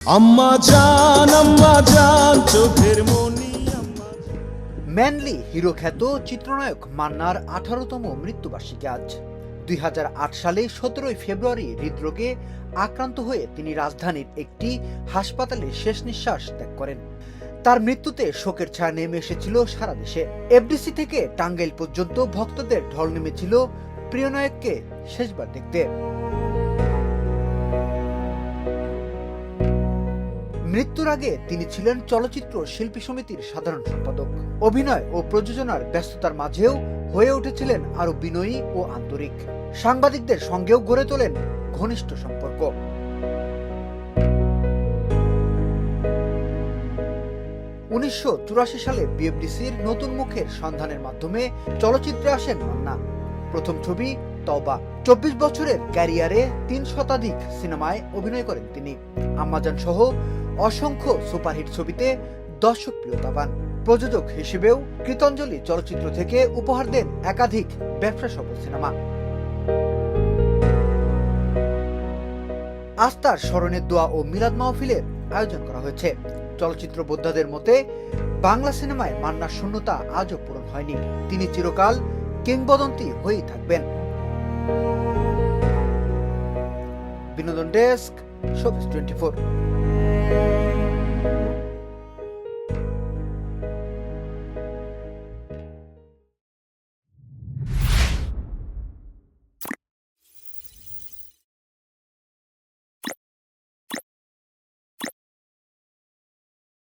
আম্মা জান চোখের মনি ম্যানলি হিরো খ্যাত চিত্রনায়ক মান্নার 18তম মৃত্যুবার্ষিকী আজ। 2008 সালে 17 ফেব্রুয়ারি হৃদরোগে আক্রান্ত হয়ে তিনি রাজধানীর একটি হাসপাতালে শেষ নিঃশ্বাস ত্যাগ করেন। তার মৃত্যুতে শোকের ছায়া নেমে এসেছিল সারা দেশে। এফডিসি থেকে টাঙ্গাইল পর্যন্ত ভক্তদের ঢল নেমেছিল প্রিয় নায়ককে শেষবার দেখতে। মৃত্যুর আগে তিনি ছিলেন চলচ্চিত্র শিল্পী সমিতির সাধারণ সম্পাদক। অভিনয় ও প্রযোজনার ব্যস্ততার মাঝেও হয়ে উঠেছিলেন আরো বিনয়ী ও আন্তরিক। সাংবাদিকদের সঙ্গেও গড়ে তোলেন ঘনিষ্ঠ সম্পর্ক। উনিশশো সালে বিএফডিসির নতুন মুখের সন্ধানের মাধ্যমে চলচ্চিত্রে আসেন মান্না। প্রথম ছবি তওবা। 24 বছরের ক্যারিয়ারে 3 শতাধিক সিনেমায় অভিনয় করেন তিনি। আম্মাজান সহ অসংখ্য সুপারহিট ছবিতে দর্শক প্রিয়তা পান। প্রযোজক হিসেবেও কৃতঞ্জলি চলচ্চিত্র থেকে উপহার দেন একাধিক ব্যবসা সফল সিনেমা। আস্থার স্মরণের দোয়া ও মিলাদ মাহফিলের আয়োজন করা হয়েছে। চলচ্চিত্র বোদ্ধাদের মতে বাংলা সিনেমায় মান্নার শূন্যতা আজও পূরণ হয়নি। তিনি চিরকাল কিংবদন্তি হয়েই থাকবেন। বিনোদন ডেস্ক, শোবিজ 24।